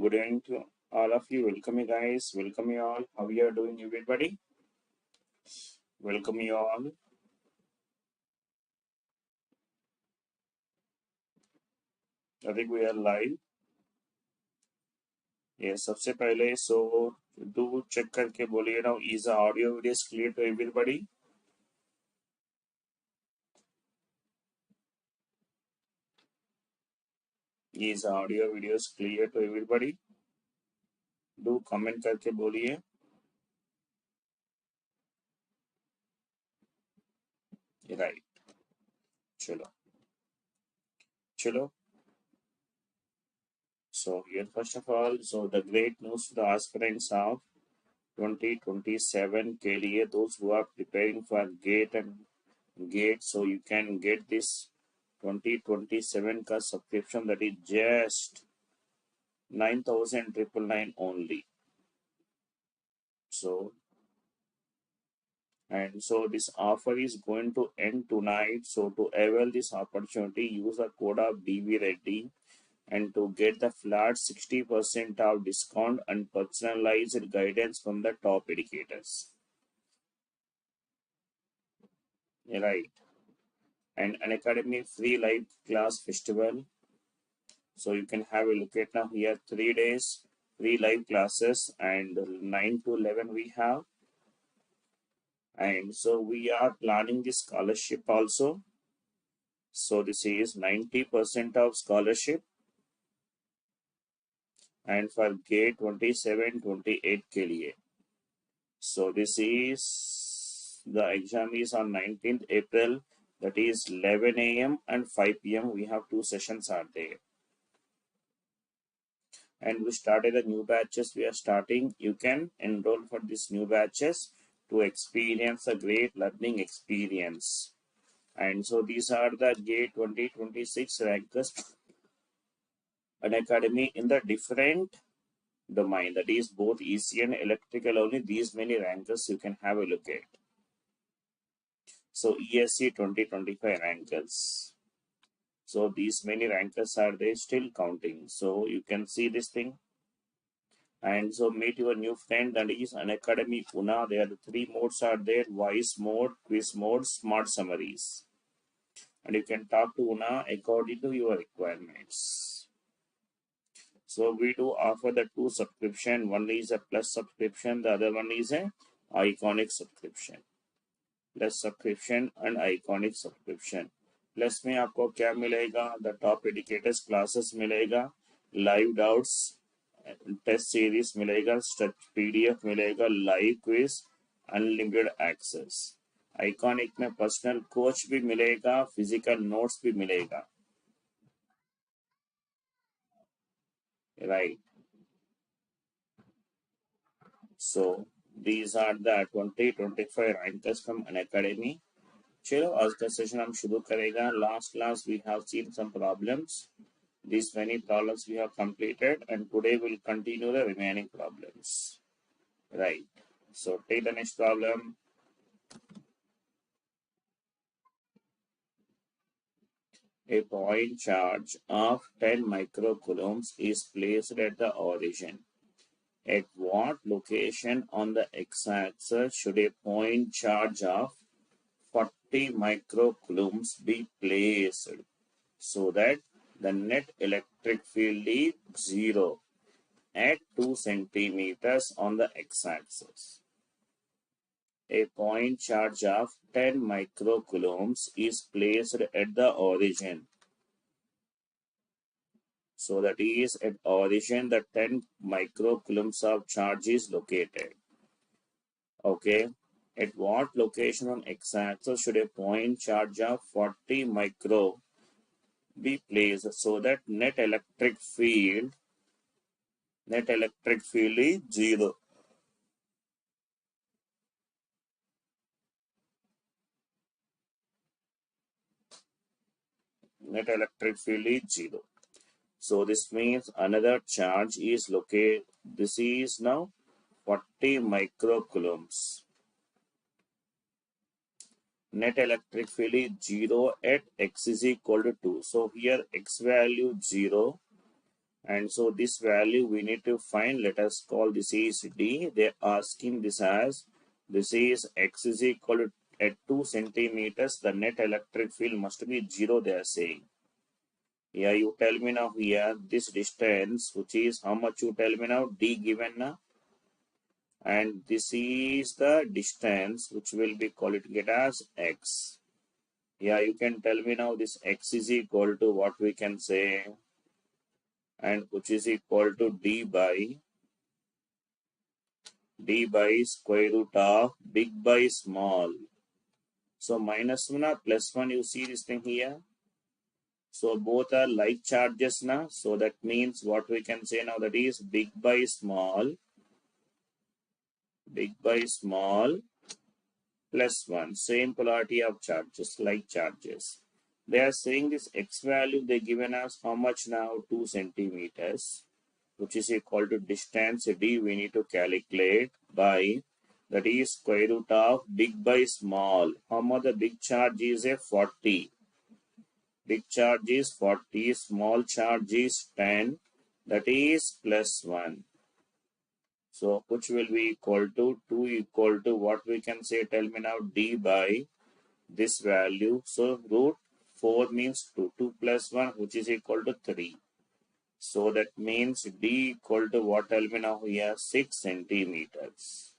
Good evening to all of you. Welcome you guys. Welcome you all. How you are doing, everybody? Welcome you all. I think we are live. Yes, सबसे पहले do check करके बोलिए ना, is the audio video clear to everybody? Is the audio video clear to everybody? Do comment करके बोलिए. Right. चलो. So here first of all, so the great news to the aspirants of 2027 के लिए, those who are preparing for GATE, so you can get this 2027 का subscription, that is just 9,999 only. So this offer is going to end tonight. So to avail this opportunity, use the code of BV Reddy and to get the flat 60% of discount and personalized guidance from the top educators. Right. And Unacademy free live class festival. So you can have a look at now here, 3 days free live classes, and 9 to 11 we have. And so we are planning the scholarship also. So this is 90% of scholarship. And for GATE 27-28 के लिए. So this is, the exam is on 19th April, that is 11 a.m. and 5 p.m. We have 2 sessions are there. And we started the new batches. We are starting. You can enroll for these new batches to experience a great learning experience. And so these are the GATE 2026 rankers Unacademy in the different domain, that is both EC and electrical. Only these many rankers you can have a look at. So ESC 2025 rankers. So these many rankers are there, still counting. So you can see this thing. And so meet your new friend, that is Unacademy Pune. There are the 3 modes are there: voice mode, quiz mode, smart summaries. And you can talk to Una according to your requirements. So we do offer the 2 subscription. One is a plus subscription, the other one is a iconic subscription. Plus subscription and iconic subscription. Plus में आपको क्या मिलेगा? The top educators classes मिलेगा, live doubts test series मिलेगा, PDF मिलेगा, live quiz, unlimited access. Iconic में personal coach भी मिलेगा, फिजिकल नोट्स भी मिलेगा. Right. So these are the 2025 rankers from Unacademy. चलो आज का सेशन हम शुरू करेगा. Last class we have seen some problems. These many problems we have completed, and today we'll continue the remaining problems. Right. So take the next problem. A point charge of 10 microcoulombs is placed at the origin. At what location on the x-axis should a point charge of 40 microcoulombs be placed so that the net electric field is 0 at 2 centimeters on the x-axis? A point charge of 10 microcoulombs is placed at the origin. So that is at origin the 10 microcoulombs of charge is located. Okay. At what location on x-axis should a point charge of 40 micro be placed so that net electric field is 0? Net electric field is 0. So this means another charge is located. This is now 40 microcoulombs. Net electric field is 0 at x is equal to 2. So here x value 0 And so this value we need to find. Let us call this is D. They are asking this as, this is X is equal to at 2 centimeters, the net electric field must be 0, they are saying. Yeah, you tell me now here, this distance, which is how much, you tell me now, D given now. And this is the distance which will be called it get as X. Yeah, you can tell me now this X is equal to what we can say, and which is equal to D by square root of big by small. So minus 1 or plus 1, you see this thing here. So both are like charges now. So that means what we can say now, that is big by small plus 1. Same polarity of charges, like charges. They are saying this X value they given us how much now, 2 centimeters, which is equal to distance D we need to calculate by, that is square root of big by small. How much the big charge is a 40. Big charge is 40, small charge is 10, that is plus 1. So which will be equal to 2 equal to what we can say, tell me now, D by this value. So root 4 means 2, 2 plus 1, which is equal to 3. So that means D equal to what, tell me now here, 6 centimeters.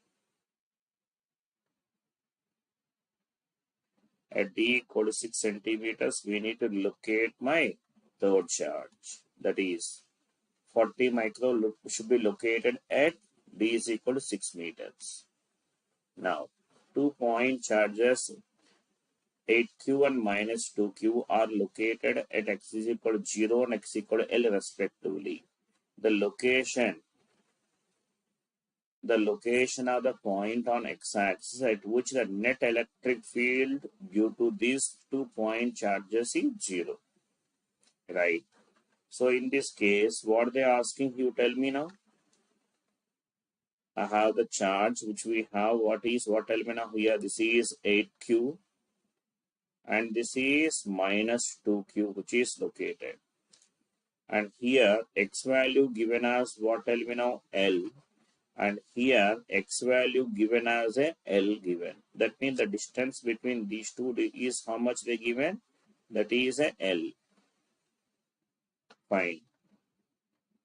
At D equal to 6 centimeters, we need to locate my third charge. That is 40 micro should be located at D is equal to 6 meters. Now, 2-point charges 8Q and minus 2Q are located at X is equal to 0 and X equal to L respectively. The location of the point on x-axis at which the net electric field due to these 2-point charges is 0. Right. So in this case, what they are asking, you tell me now. I have the charge which we have. What tell me now here? This is 8Q and this is minus 2Q, which is located. And here X value given as what, tell me now, L. And here X value given as a L given. That means the distance between these two is how much they given? That is a L. Fine.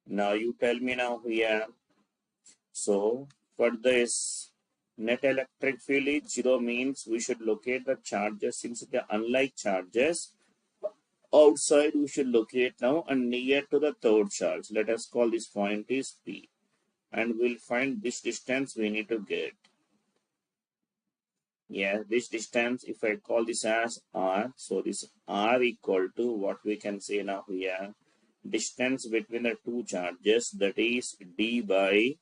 Now you tell me now here. So for this net electric field is 0 means we should locate the charges, since they are unlike charges. Outside we should locate now and near to the third charge. Let us call this point is P. And we'll find this distance we need to get. Yeah, this distance, if I call this as R, so this R equal to what we can say now here, distance between the two charges, that is D by,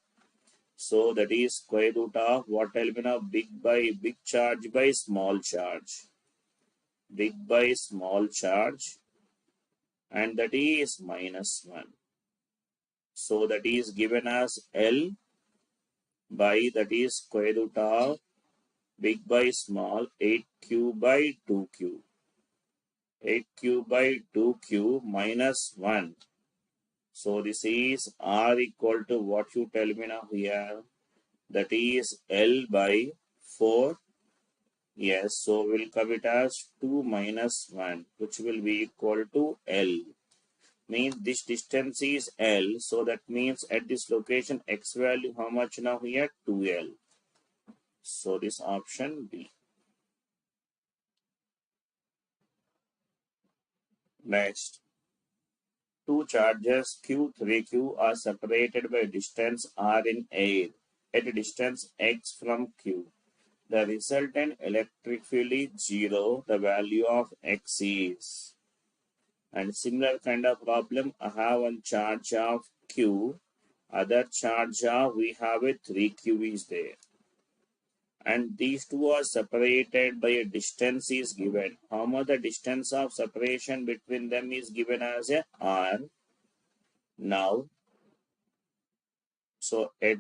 so that is square root of what tell me now, big charge by small charge. Big by small charge, and that is minus 1. So that is given as L by, that is square root of big by small 8Q by 2Q. 8Q by 2Q minus 1. So this is R equal to what you tell me now here. That is L by 4. Yes, so we'll come it as 2 minus 1, which will be equal to L. Means this distance is L. So that means at this location X value how much now here? 2L. So this option B. Next, two charges Q, 3Q are separated by distance R in air at a distance x from Q. The resultant electric field is 0. The value of x is. And similar kind of problem, I have one charge of Q. Other charge of we have a 3Q is there. And these two are separated by a distance is given. How much the distance of separation between them is given as a R. Now, so at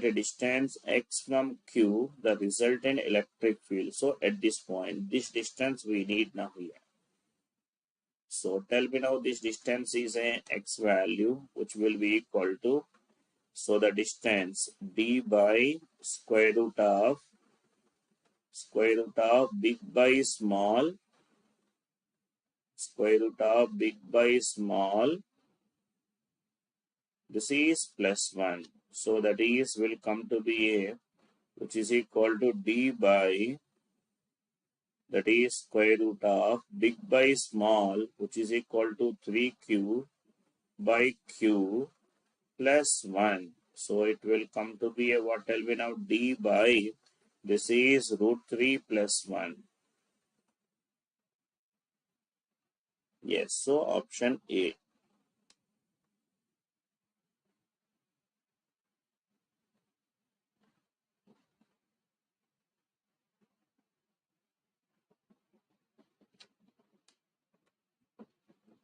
a distance x from Q, the resultant electric field. So at this point, this distance we need now here. So tell me now this distance is a x value which will be equal to, so the distance d by square root of big by small, square root of big by small, this is plus 1. So that is will come to be a, which is equal to d by, that is square root of big by small, which is equal to 3q by q plus 1. So it will come to be a, what will be now, d by, this is root 3 plus 1. Yes, so option A.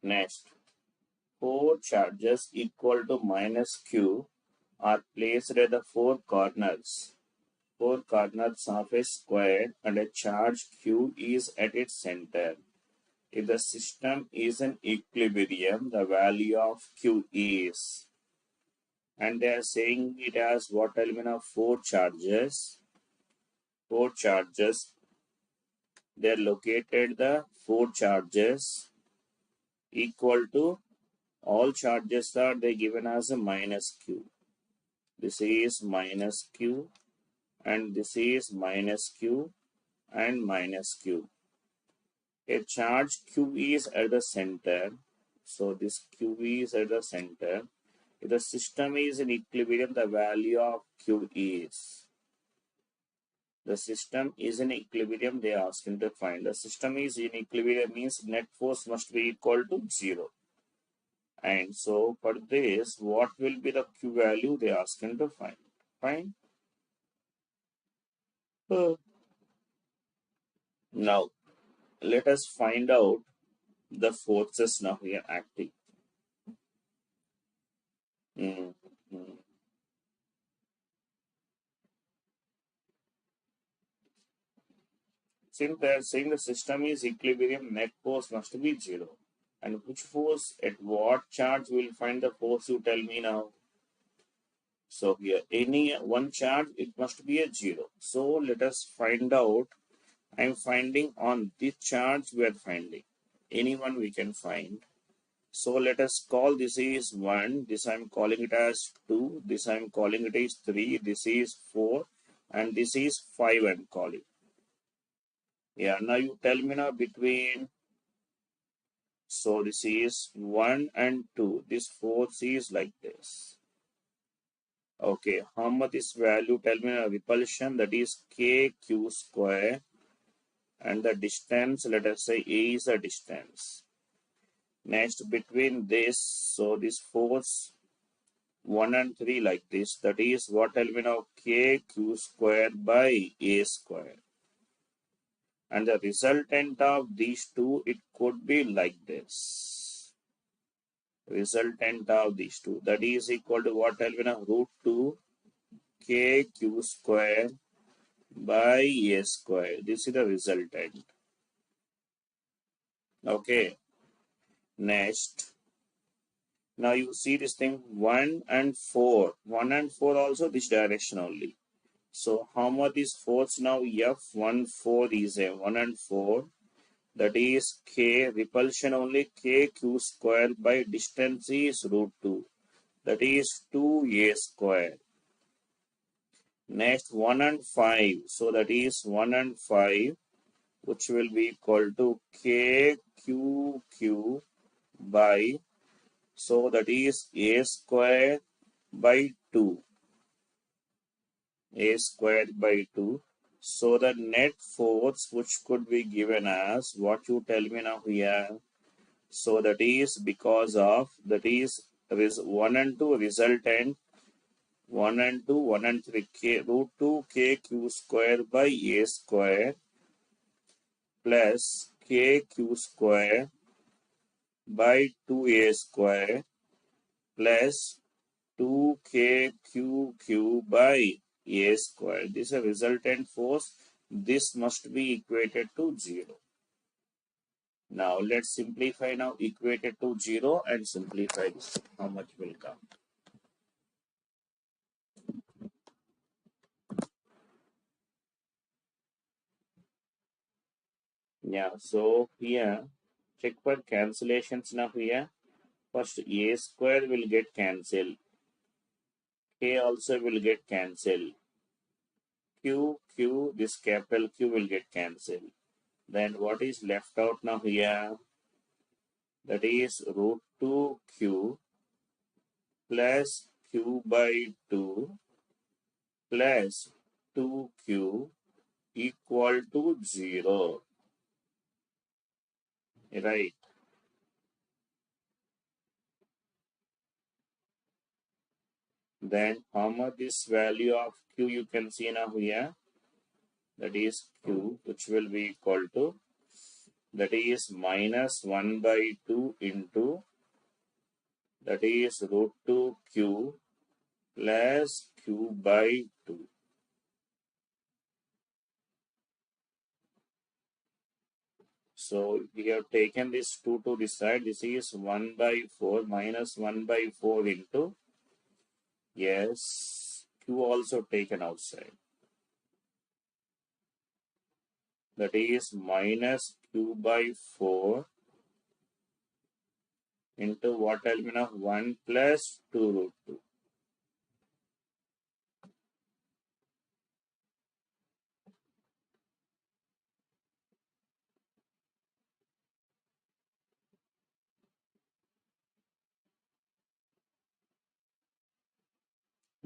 Next, 4 charges equal to minus q are placed at the four corners of a square, and a charge q is at its center. If the system is in equilibrium, the value of q is, and they are saying it as what element of four charges. Four charges, they are located, the four charges equal to, all charges are they given as a minus q. This is minus q, and this is minus q and minus q. A charge q is at the center, so this q is at the center. If the system is in equilibrium, the value of q is, the system is in equilibrium, they are asking to find. The system is in equilibrium means net force must be equal to 0. And so for this, what will be the q value they are asking to find? Fine. Now, let us find out the forces now here acting. Mm, mm. Since they are saying the system is equilibrium, net force must be 0. And which force at what charge will find the force, you tell me now. So here, any one charge, it must be a 0. So let us find out. I am finding on this charge we are finding. Anyone we can find. So let us call this is 1, this I am calling it as 2, this I am calling it as 3, this is 4, and this is 5 I am calling. Yeah, now you tell me now between, so this is 1 and 2, this force is like this. Okay, how much is value? Tell me now, repulsion, that is kq square, and the distance, let us say A is a distance. Next, between this, so this force 1 and 3 like this, that is what element of kq square by A square. And the resultant of these two, it could be like this. Resultant of these two, that is equal to what element of root 2 kq square by A square. This is the resultant. Okay. Next. Now you see this thing 1 and 4. 1 and 4 also this direction only. So how much is force now? F14 is a 1 and 4. That is K repulsion only kq square by distance is root 2. That is 2A square. Next 1 and 5. So that is 1 and 5, which will be equal to kqq by, so that is A square by 2. A squared by 2. So the net force which could be given as, what you tell me now here. So that is because of, that is 1 and 2 resultant, 1 and 2, 1 and 3, k root 2 kq square by A square plus kq square by 2A square plus 2kqq by A square. This is a resultant force. This must be equated to 0. Now let's simplify now, equate it to 0 and simplify this. How much will come? Yeah, so here check for cancellations now here. First a square will get cancelled. K also will get cancelled. Q, this capital Q will get cancelled. Then what is left out now here? That is root 2Q plus Q by 2 plus 2Q equal to 0. Right. Then how much this value of Q you can see now here? That is Q, which will be equal to, that is minus 1 by 2 into, that is root 2Q plus Q by 2. So we have taken this 2 to this side. This is 1 by 4 minus 1 by 4 into, yes, Q also taken outside. That is minus Q by 4 into what element of 1 plus 2 root 2.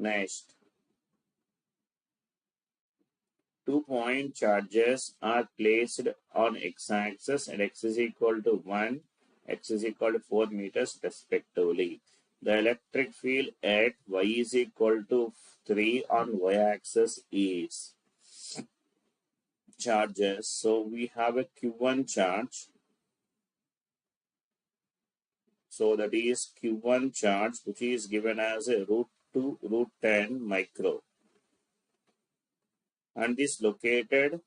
Next, 2-point charges are placed on x-axis and x is equal to 1, x is equal to 4 meters respectively. The electric field at y is equal to 3 on y-axis is charges. So we have a Q1 charge. So that is Q1 charge, which is given as a root 2 root 10 micro. And this located,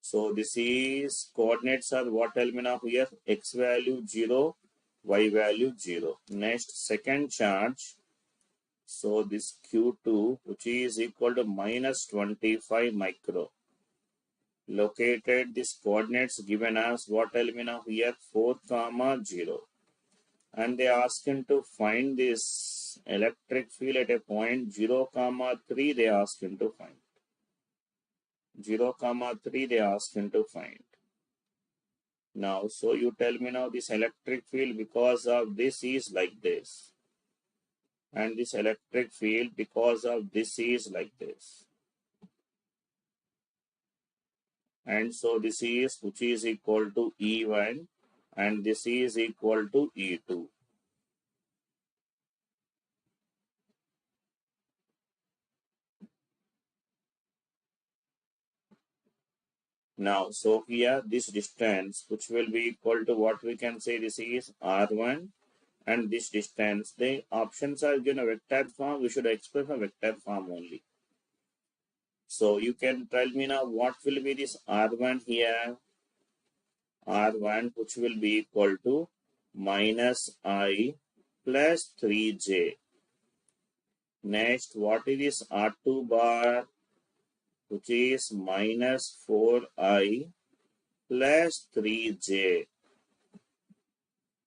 so this is coordinates are what element of here? X value 0, y value 0. Next, second charge. So this Q2, which is equal to minus 25 micro. Located this coordinates given as what element of here? 4, 0. And they ask him to find this electric field at a point 0, 3. They ask him to find 0, 3. They ask him to find. Now, so you tell me now this electric field because of this is like this, and this electric field because of this is like this, and so this is which is equal to E1 and this is equal to E2. Now, so here this distance which will be equal to what we can say this is R1 and this distance, the options are given a vector form. We should express a vector form only. So you can tell me now what will be this R1 here? R1 which will be equal to minus I plus 3j. Next, what is this R2 bar? Which is minus 4I plus 3j.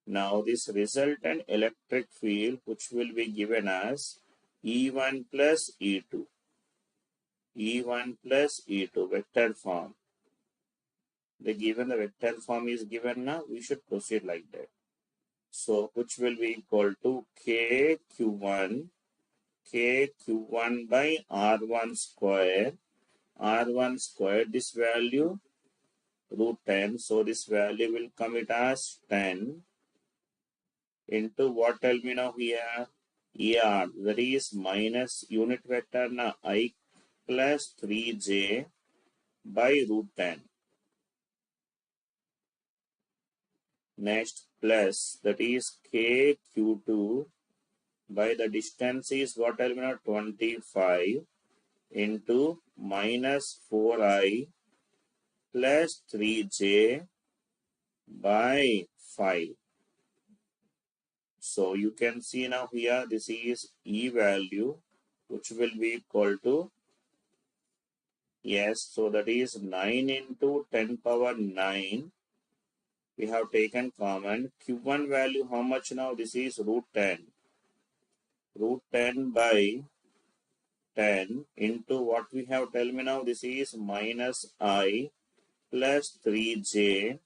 Now this resultant electric field which will be given as E1 plus E2. E1 plus E2 vector form. The vector form is given now, we should proceed like that. So which will be equal to KQ1 by R1 square. R1 square, this value root 10. So this value will come it as 10 into what tell me now here? ER, that is minus unit vector na I plus 3j by root 10. Next, plus that is KQ2 by the distance is what I mean 25 into minus 4I plus 3j by 5. So you can see now here this is E value, which will be equal to, yes, so that is 9 into 10 power 9. We have taken common. Q1 value how much now? This is root 10. Root 10 by 10 into what we have, tell me now, this is minus I plus 3j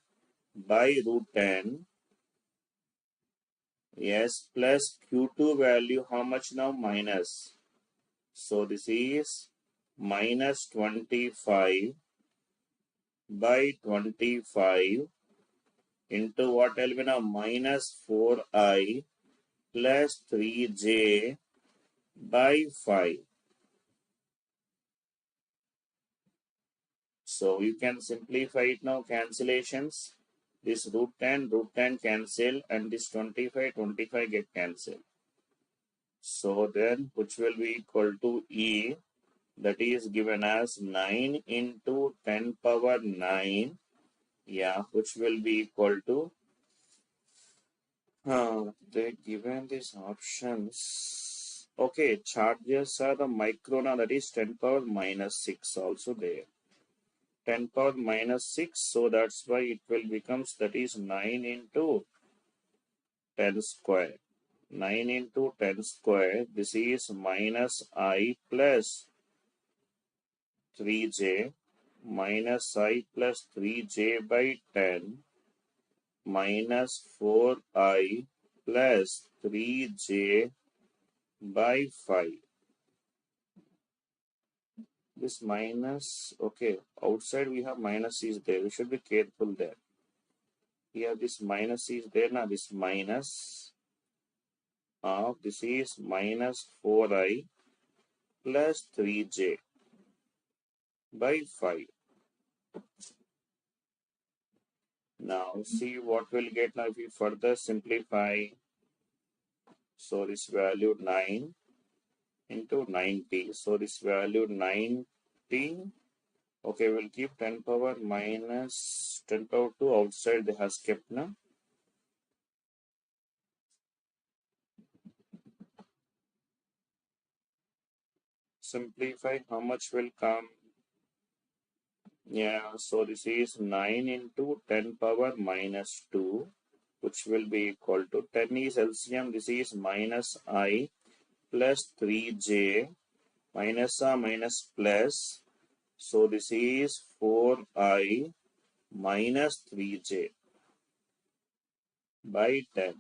by root 10. Yes, plus Q2 value how much now? Minus. So this is minus 25 by 25 into what, tell me now? Minus 4I plus 3j by 5. So you can simplify it now, cancellations. This root 10 cancel, and this 25 get cancelled. So then which will be equal to E, that is given as 9 into 10 power 9. Yeah, which will be equal to, they given these options. Okay, charges are the microna, that is 10 power minus 6 also there. 10 power minus 6, so that's why it will becomes, that is 9 into 10 square. 9 into 10 square, this is minus I plus 3j, minus I plus 3j by 10, minus 4I plus 3j by 5. This minus, okay, outside we have minus is there. We should be careful there. Here this minus is there now. This minus of, this is minus 4I plus 3j by 5. Now see what we'll get now if we further simplify. So this value 9 into 90. So this value 90. Okay, we'll keep 10 power minus 10 power 2 outside they has kept now. Simplify, how much will come? Yeah, so this is 9 into 10 power minus 2, which will be equal to 10 is LCM. This is minus I plus 3j minus minus plus. So this is 4I minus 3j by 10.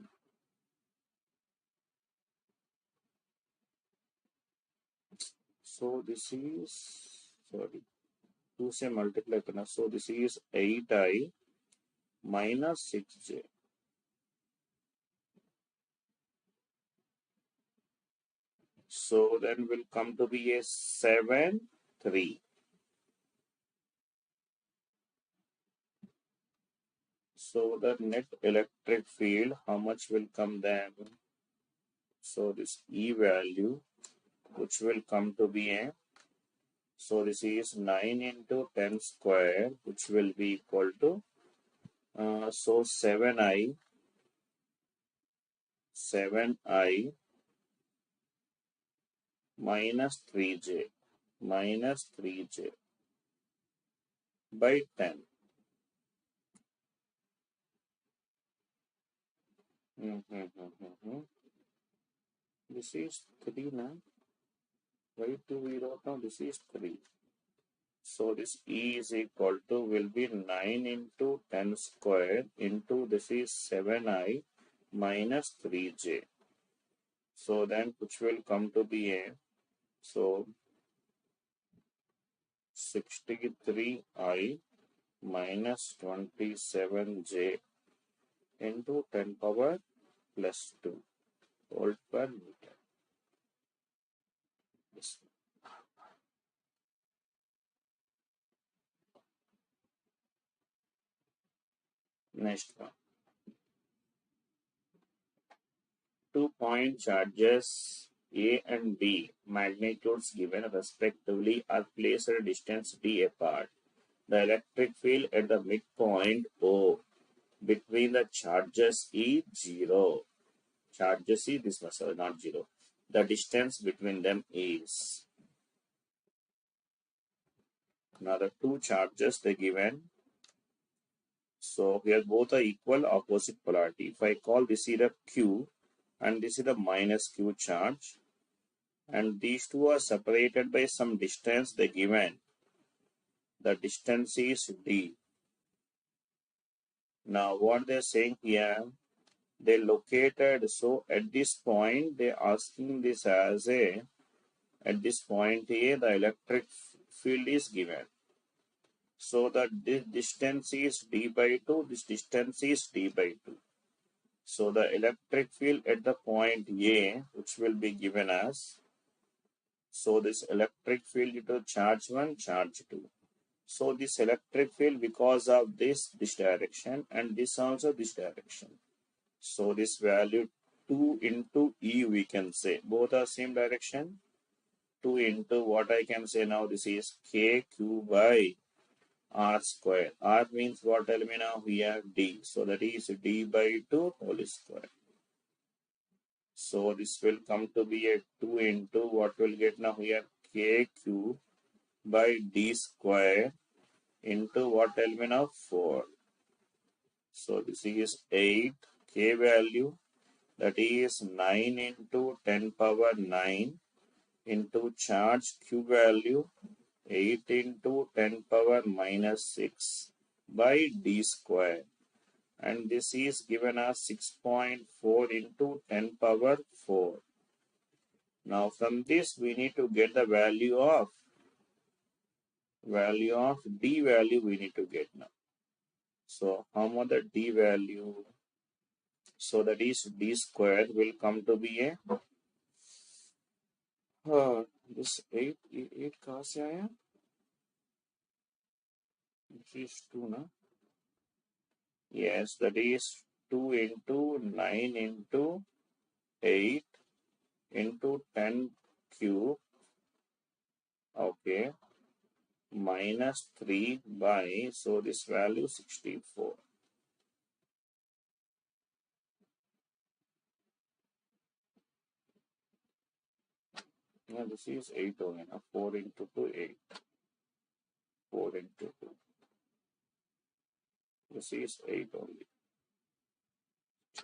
So this is, sorry, 2 से multiply करना. So this is 8I minus 6j. So then will come to be a 7, 3. So the net electric field, how much will come then? So this E value, which will come to be a, so this is 9 into 10 square, which will be equal to, so 7I minus 3j by 10. This is 3 now. Why do we wrote now? This is 3. So this E is equal to will be 9 into 10 square into this is 7I minus 3j. So then which will come to be a, so 63I minus 27j into 10 power plus 2 volt per meter. Yes. Next one. 2-point charges A and B, magnitudes given respectively, are placed at a distance d apart. The electric field at the midpoint O between the charges is 0. Charges is this much, sorry, not 0. The distance between them is. Now the two charges they given. So here both are equal opposite polarity. If I call this is the Q and this is the minus Q charge, and these two are separated by some distance they given. The distance is D. Now what they're saying here, they located, so at this point they're asking this as a, at this point A the electric field is given. So the distance is D by 2, this distance is D by 2. So the electric field at the point A, which will be given as, so this electric field due to charge 1, charge 2. So this electric field because of this direction and this also this direction. So this value 2 into E we can say, both are same direction. 2 into what I can say now, this is KQ by R square. R means what, tell me now, we have D. So that is D by 2 whole square. So this will come to be a 2 into what we'll get now here, KQ by D square into what, tell me now, 4. So this is 8, K value, that is 9 into 10 power 9 into charge Q value 8 into 10 power minus 6 by D square, and this is given as 6.4 into 10 power 4. Now from this we need to get the value of D value we need to get now. So how much the D value? So that is D square will come to be a this 8 कहाँ से आया? This is 2 ना? Yes, that is 2 into 9 into 8 into 10 cube, okay, minus 3 by, so this value 64. Now this is 8 only, 4 into 2, 8. 4 into 2. This is 8 only.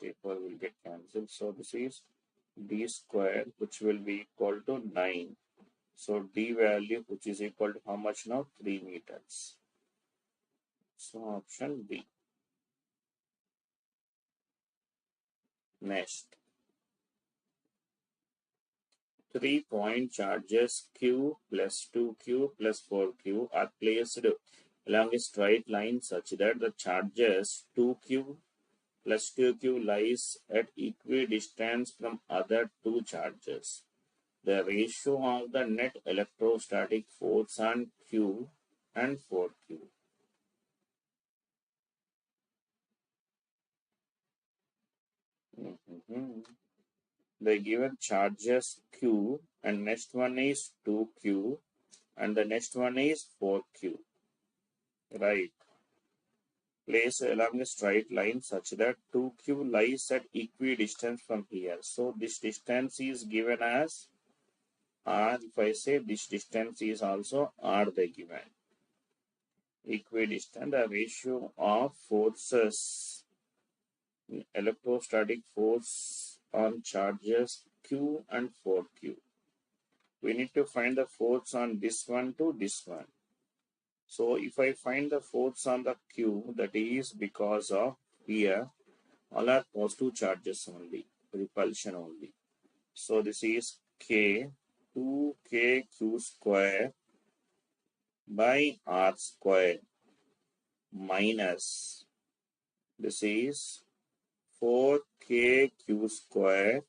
Paper will get cancelled. So this is D square, which will be equal to 9. So D value, which is equal to how much now? 3 meters. So option B. Next. 3-point charges Q plus 2Q plus 4Q are placed along a straight line such that the charges 2Q plus 2Q lies at equidistance from other two charges. The ratio of the net electrostatic force on Q and 4Q. The given charges Q and next one is 2Q and the next one is 4Q. Right. Place along a straight line such that 2Q lies at equidistance from here. So this distance is given as R. If I say this distance is also R they given. Equidistant, the ratio of forces, electrostatic force on charges Q and 4Q. We need to find the force on this one to this one. So if I find the force on the Q, that is because of here all are positive charges only, repulsion only. So this is K 2KQ square by R square minus this is 4KQ square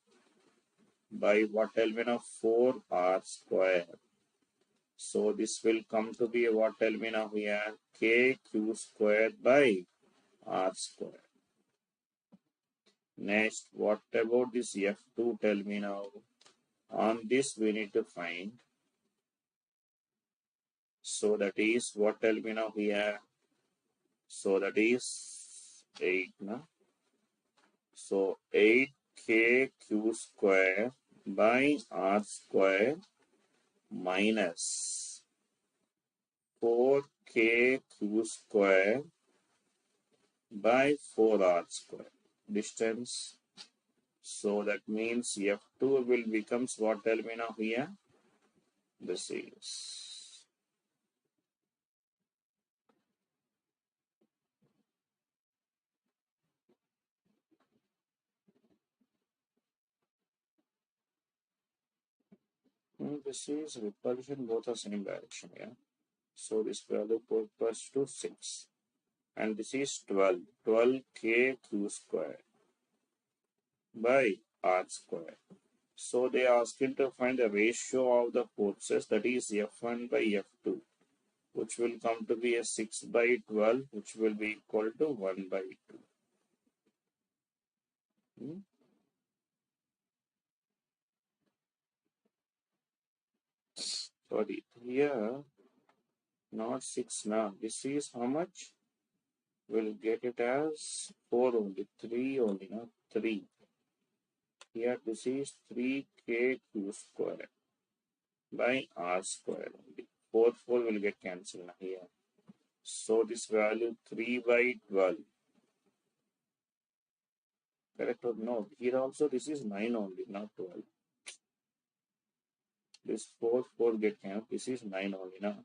by what element of 4R square. So this will come to be what element of here, KQ square by R square. Next, what about this F2? Tell me now. On this we need to find. So that is what element of here. So that is 8 na. So 8k q square by r square minus 4k q square by 4r square. Distance. So that means F2 will becomes what, tell me now here? This is repulsion, both are same direction, yeah. So this value equals to 6. And this is 12. 12k q square by r square. So they are asking to find the ratio of the forces, that is F1 by F2, which will come to be a 6 by 12, which will be equal to 1 by 2. Sorry, here not 6 now. This is how much? We'll get it as 4 only, 3 only, not 3. Here this is 3k q square by r square only. 4 will get cancelled here. So this value 3 by 12. Correct or no? Here also this is 9 only, not 12. This 4 get cancelled. This is 9 only now.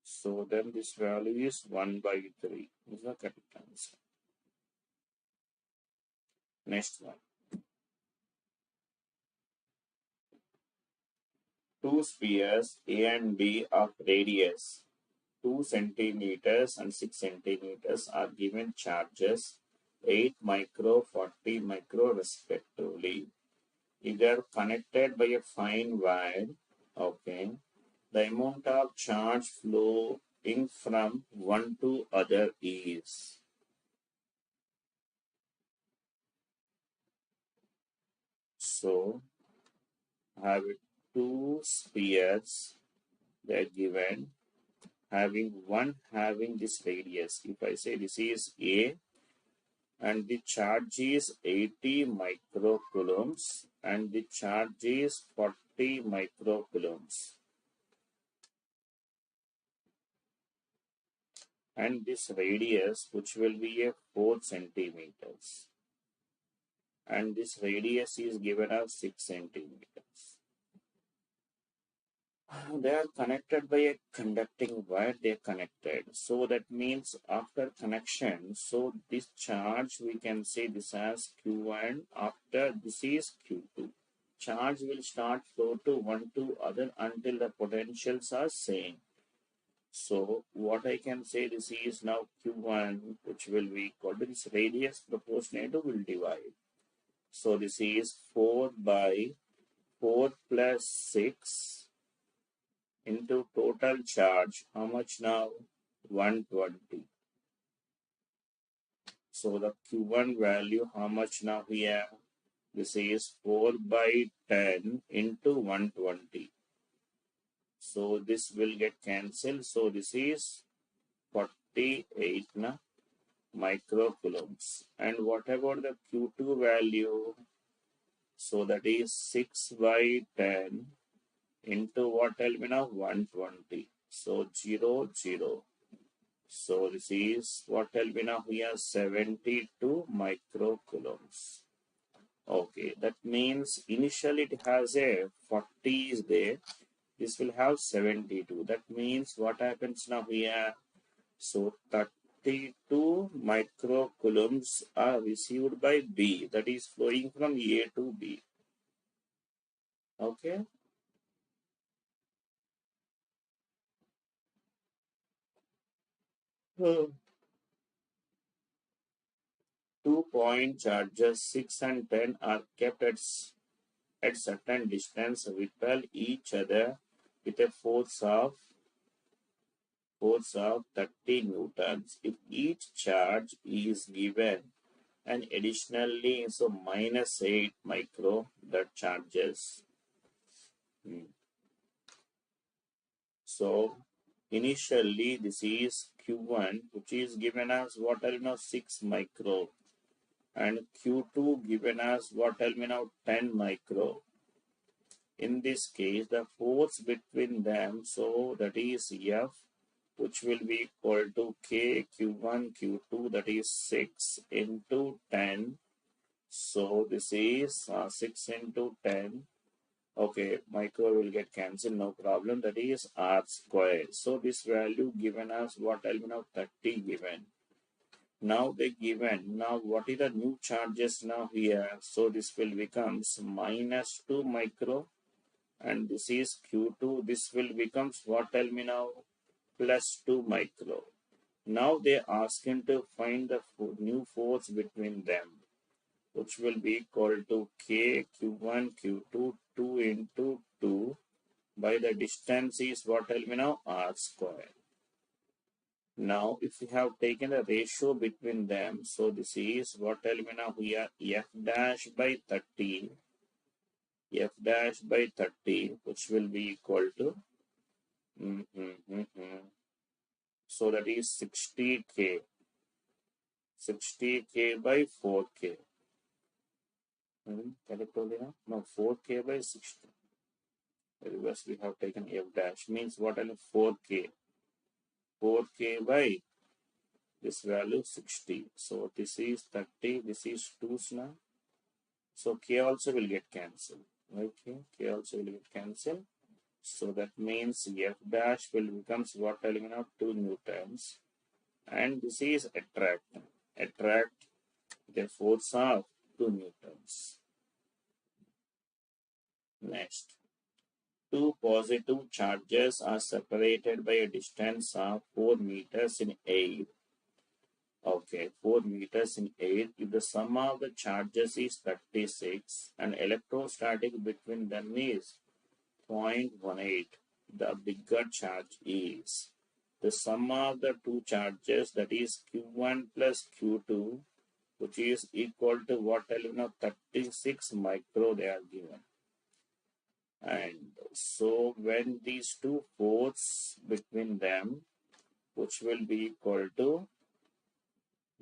So then this value is 1 by 3. This is the correct answer. Next one. Two spheres A and B of radius 2 centimeters and 6 centimeters are given charges 8 micro, 40 micro respectively. If they are connected by a fine wire, okay, the amount of charge flowing from one to other is. So, have two spheres, they are given, having one having this radius. If I say this is A, and the charge is 80 microcoulombs and the charge is 40 microcoulombs. And this radius, which will be a 4 centimeters. And this radius is given as 6 centimeters. They are connected by a conducting wire, they are connected. So that means after connection, so this charge we can say this as Q1, after this is Q2. Charge will start flow to one to other until the potentials are same. So what I can say, this is now Q1, which will be equal to this radius proportionate to will divide. So this is 4 by 4 plus 6 into total charge. How much now? 120. So the Q1 value, how much now here? This is 4 by 10 into 120. So this will get cancelled. So this is 48 na microcoulombs. And what about the Q2 value? So that is 6 by 10 into what, tell me now? 120. So 0, 0. So this is what, tell me now here? 72 microcoulombs. Okay, that means initially it has a 40 is there. This will have 72. That means what happens now here? So 32 microcoulombs are received by B. That is flowing from A to B. Okay. So 2-point charges 6 and 10 are kept at certain distance, repel each other with a force of 30 newtons. If each charge is given and additionally so minus 8 micro that charges. So initially this is Q1, which is given as what I know 6 micro, and Q2 given as what I know 10 micro. In this case, the force between them, so that is F, which will be equal to K Q1 Q2, that is 6 into 10. So this is 6 into 10. Okay, micro will get cancelled, no problem. That is R square. So this value given as what I know 30 given. Now they given. Now what is the new charges now here? So this will becomes minus 2 micro, and this is Q2. This will becomes what tell me now plus 2 micro. Now they asking to find the new force between them, which will be equal to K Q1 Q2 2 into 2 by the distance is what tell me now R square. Now if we have taken a ratio between them, so this is what tell me now here F dash by 30, F dash by 30, which will be equal to so that is 60K, 60K by 4K. Correct only now? No, 4K by 60. Reverse we have taken F dash, means what I know 4K. 4K by this value 60. So this is 30, this is 2 now. So K also will get cancelled. Okay, K also will get cancelled. So that means F dash will becomes what I know 2 newtons. And this is attract. Attract the force of 2 newtons. Next. Two positive charges are separated by a distance of 4 meters in air. Okay, 4 meters in air. If the sum of the charges is 36 and electrostatic between them is 0.18, the bigger charge is the sum of the two charges, that is Q1 plus Q2, which is equal to what I know 36 micro they are given. And so when these two forces between them, which will be equal to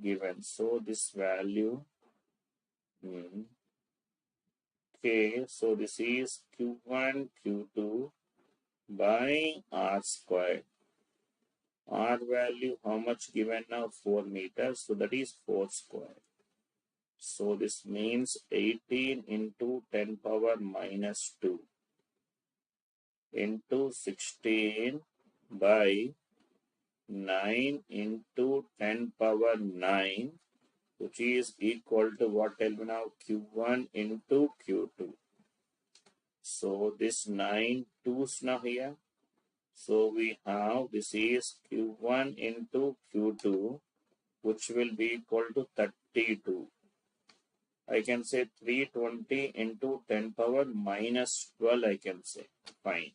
given, so this value K, so this is Q1 Q2 by R square. R value how much given now 4 meters, so that is 4 square. So this means 18 into 10 power minus 2 into 16 by 9 into 10 power 9, which is equal to what tell me now Q1 into Q2. So this 9 2's now here. So we have this is Q1 into Q2, which will be equal to 32. I can say 320 into 10 power minus 12 I can say. Fine.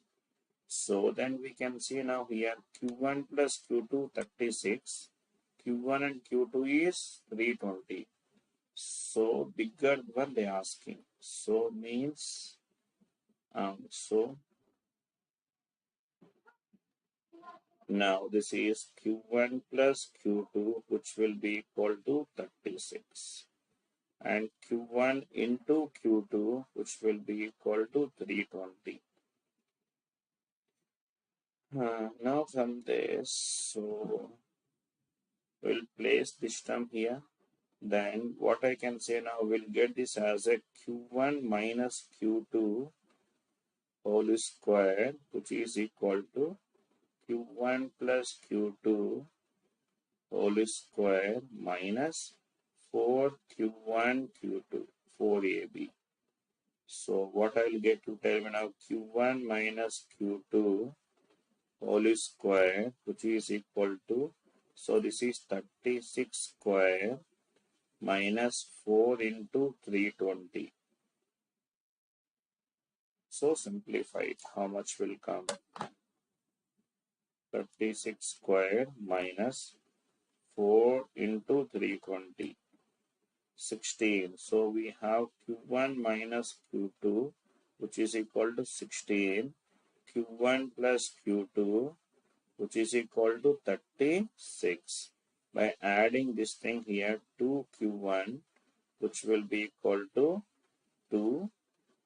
So then we can see now here Q1 plus Q2 36. Q1 and Q2 is 320. So bigger one they asking. So means so now this is Q1 plus Q2, which will be equal to 36. And Q1 into Q2, which will be equal to 320. Now from this, so we'll place this term here. Then what I can say now, we'll get this as a Q1 minus Q2 whole square, which is equal to Q1 plus Q2 whole square minus 4Q1 Q2 4AB. So what I will get to tell me now Q1 minus Q2 whole square, which is equal to, so this is 36 square minus 4 into 320. So simplified, how much will come? 36 square minus 4 into 320. 16. So we have Q1 minus Q2, which is equal to 16. Q1 plus Q2, which is equal to 36. By adding this thing here, 2q1, which will be equal to 2.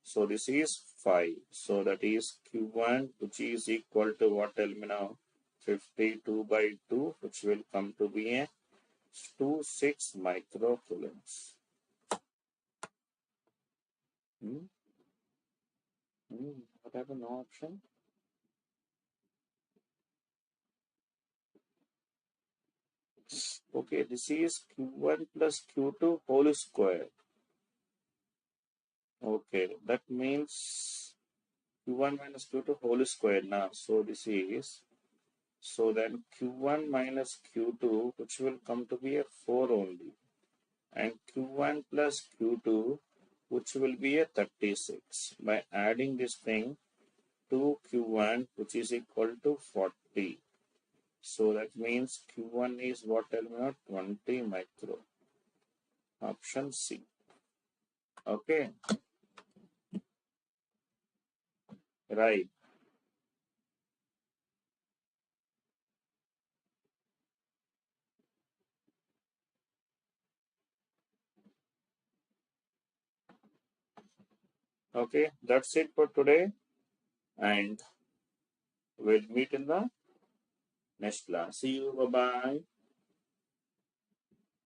So this is 5. So that is q1, which is equal to what, tell me now? 52 by 2, which will come to be a 26 microcoulombs. What happened? No option? Okay, this is q1 plus q2 whole square. Okay, that means q1 minus q2 whole square now. So this is, so then q1 minus q2, which will come to be a 4 only. And q1 plus q2, which will be a 36. By adding this thing, 2q1, which is equal to 40. So that means q1 is what, tell me, 20 micro. Option C. Okay, right. Okay, that's it for today. And we'll meet in the next class. See you. Bye bye.